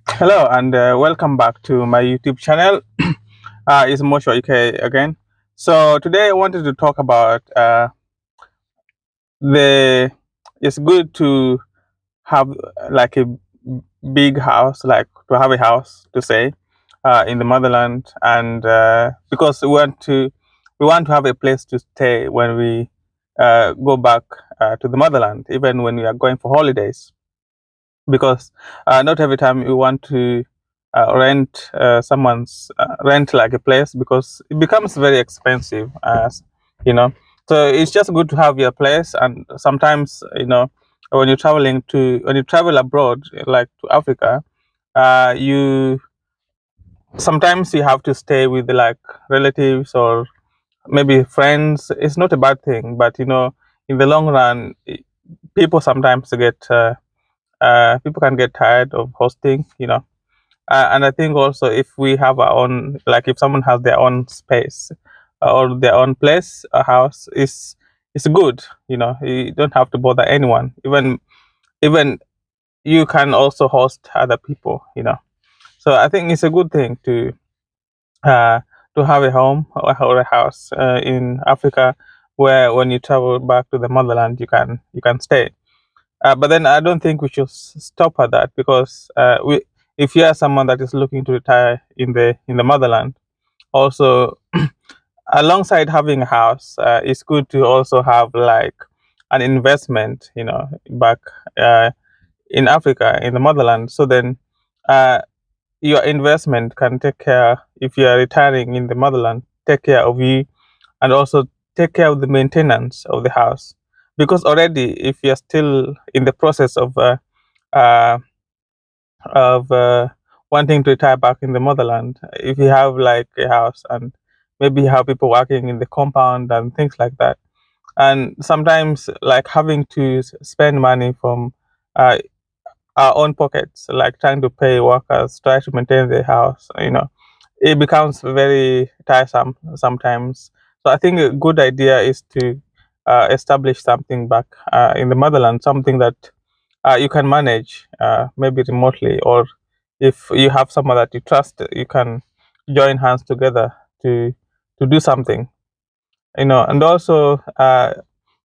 Hello and welcome back to my YouTube channel. It's Mosho UK again. So today I wanted to talk about the. It's good to have like a big house, like to have a house to say in the motherland, and because we want to have a place to stay when we go back to the motherland, even when we are going for holidays, because not every time you want to rent rent like a place, because it becomes very expensive, as you know. So it's just good to have your place. And sometimes, when you travel abroad, like to Africa, you sometimes you have to stay with like relatives or maybe friends. It's not a bad thing, but in the long run, people sometimes get people can get tired of hosting. And I think also, if we have our own, like if someone has their own space or their own place, a house is good. You don't have to bother anyone. Even you can also host other people. So I think it's a good thing uh, to have a home or a house in Africa, where when you travel back to the motherland, you can stay. But then I don't think we should stop at that, because if you are someone that is looking to retire in the motherland, also alongside having a house, it's good to also have like an investment, back uh, in Africa, in the motherland. So then uh, your investment can take care, if you are retiring in the motherland, take care of you, and also take care of the maintenance of the house. Because already, if you're still in the process uh, of wanting to retire back in the motherland, if you have like a house, and maybe you have people working in the compound and things like that, and sometimes like having to spend money from uh, our own pockets, like trying to pay workers, try to maintain the house, it becomes very tiresome sometimes. So I think a good idea is to establish something back in the motherland, something that you can manage, maybe remotely, or if you have someone that you trust, you can join hands together to do something. And also,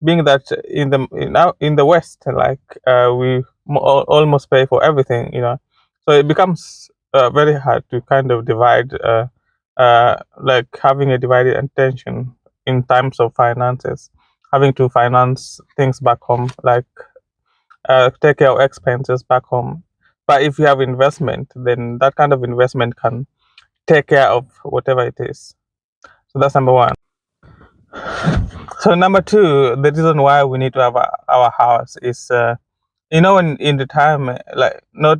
being that in the West, like we almost pay for everything. So it becomes very hard to kind of divide, like having a divided attention in terms of finances, having to finance things back home, like take care of expenses back home. But if you have investment, then that kind of investment can take care of whatever it is. So that's number one. So number two, the reason why we need to have our house is, in retirement, like not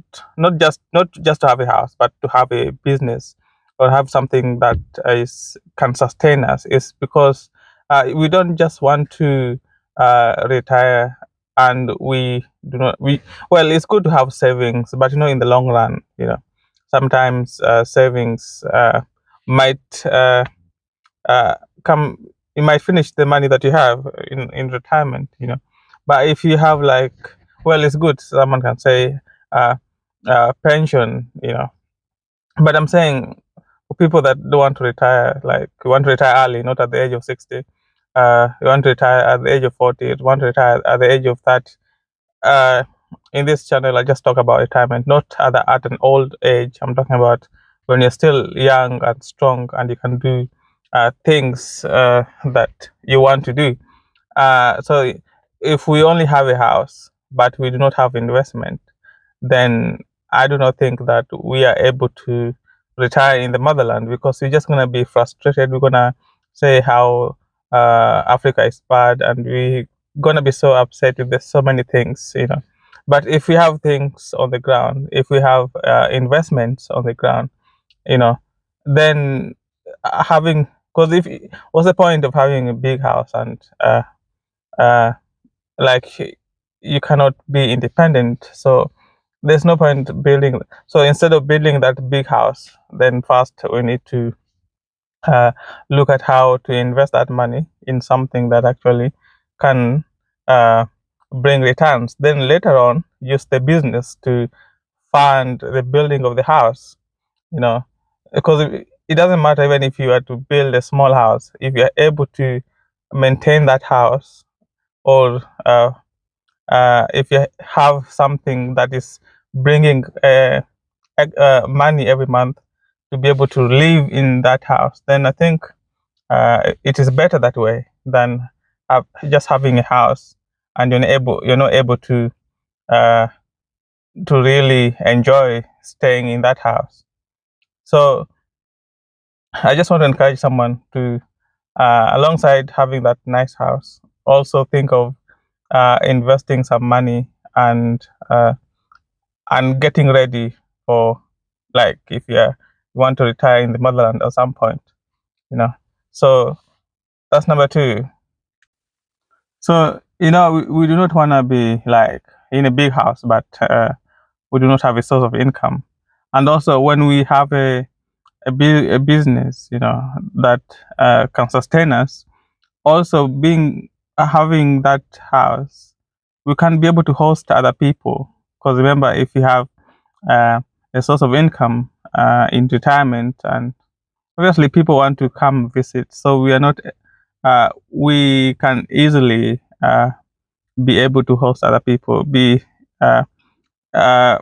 just to have a house, but to have a business or have something that is can sustain us. Is because we don't just want to retire, and we do not we well, it's good to have savings, but in the long run, sometimes savings might uh, come you might finish the money that you have in retirement. But if you have like, well, it's good, someone can say uh, pension. But I'm saying, for people that don't want to retire, like you want to retire early, not at the age of 60, you want to retire at the age of 40, you want to retire at the age of 30. uh, in this channel, I just talk about retirement, not at an old age. I'm talking about when you're still young and strong, and you can do things that you want to do. So if we only have a house, but we do not have investment, then I do not think that we are able to retire in the motherland, because we're just going to be frustrated. We're going to say how Africa is bad, and we're going to be so upset with so many things. But if we have things on the ground, if we have investments on the ground, you know, then having, because if what's the point of having a big house and uh, like you cannot be independent? So there's no point building. So instead of building that big house, then first we need to uh, look at how to invest that money in something that actually can bring returns. Then later on, use the business to fund the building of the house, you know, because it doesn't matter even if you are to build a small house, if you are able to maintain that house, or if you have something that is bringing money every month to be able to live in that house, then I think it is better that way than just having a house and you're not able uh, to really enjoy staying in that house. So I just want to encourage someone to, alongside having that nice house, also think of investing some money and getting ready for, like, if you want to retire in the motherland at some point, you know. So that's number two. So we do not want to be like in a big house, but we do not have a source of income. And also, when we have a business, that can sustain us, also being having that house, we can be able to host other people. Because remember, if you have uh, a source of income in retirement, and obviously people want to come visit, so we are not we can easily be able to host other people, be uh, uh,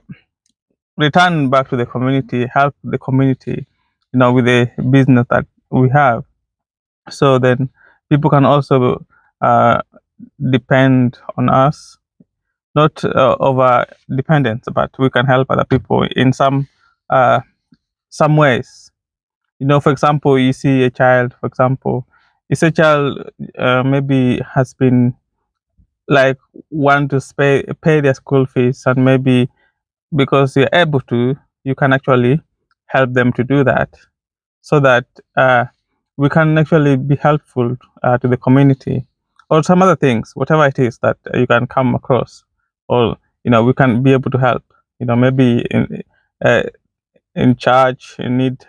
return back to the community, help the community, with the business that we have. So then people can also uh, depend on us, not over dependence, but we can help other people in uh, some ways. For example, you see a child, for example, if a child maybe has been like want to pay their school fees, and maybe because you're able to, you can actually help them to do that, so that we can actually be helpful to the community, or some other things, whatever it is that you can come across, or we can be able to help. Maybe uh, in church, you need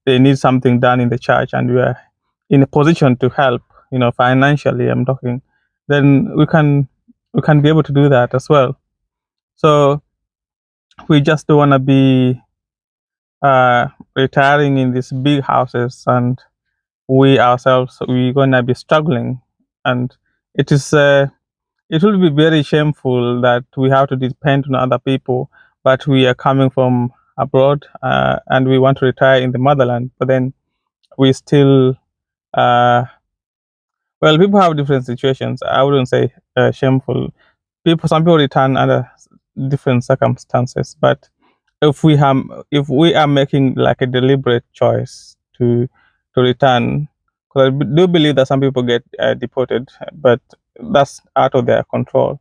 they need something done in the church, and we are in a position to help. Financially, I'm talking. Then we can be able to do that as well. So we just don't want to be uh, retiring in these big houses, and we ourselves we're gonna be struggling, and it is it will be very shameful that we have to depend on other people, but we are coming from abroad, and we want to retire in the motherland, but then we still uh, well, people have different situations. I wouldn't say shameful. Some people return under different circumstances, but if we are making like a deliberate choice to return, because I do believe that some people get deported, but that's out of their control,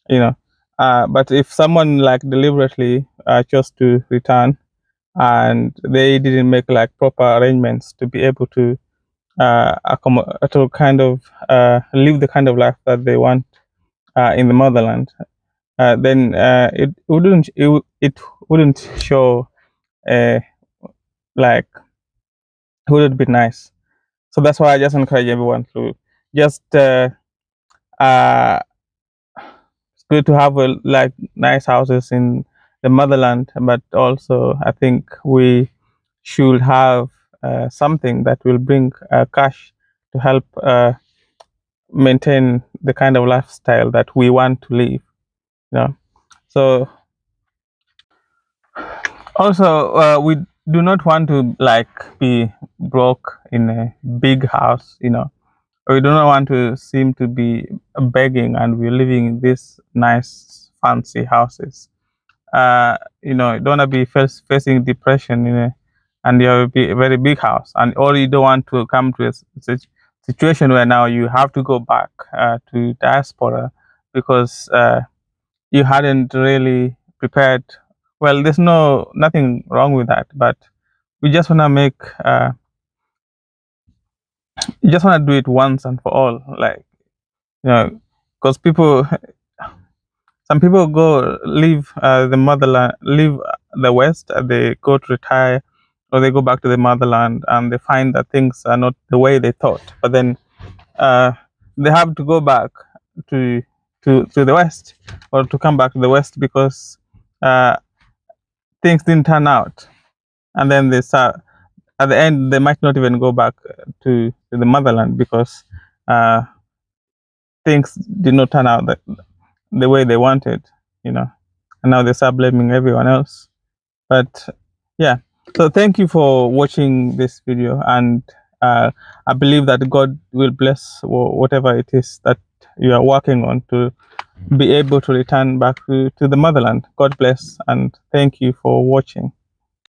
you know. But if someone like deliberately chose to return, and they didn't make like proper arrangements to be able to kind of live the kind of life that they want in the motherland, then it wouldn't show uh, like it wouldn't be nice. So that's why I just encourage everyone to just uh, it's good to have like nice houses in the motherland, but also I think we should have something that will bring cash to help maintain the kind of lifestyle that we want to live. So also we do not want to like be broke in a big house. We do not want to seem to be begging, and we're living in these nice fancy houses. You don't want to be facing depression and you have a very big house, and or you don't want to come to a situation where now you have to go back to diaspora because you hadn't really prepared. Well, there's nothing wrong with that, but we just want to make you just want to do it once and for all, like, because some people go leave the motherland, leave the West, they go to retire, or they go back to the motherland, and they find that things are not the way they thought. But then uh, they have to go back to to the West, or to come back to the West, because uh, things didn't turn out, and then they start at the end they might not even go back to the motherland because uh, things did not turn out the way they wanted, you know, and now they start blaming everyone else. But yeah, so thank you for watching this video, and I believe that God will bless whatever it is that you are working on to be able to return back to the motherland. God bless, and thank you for watching.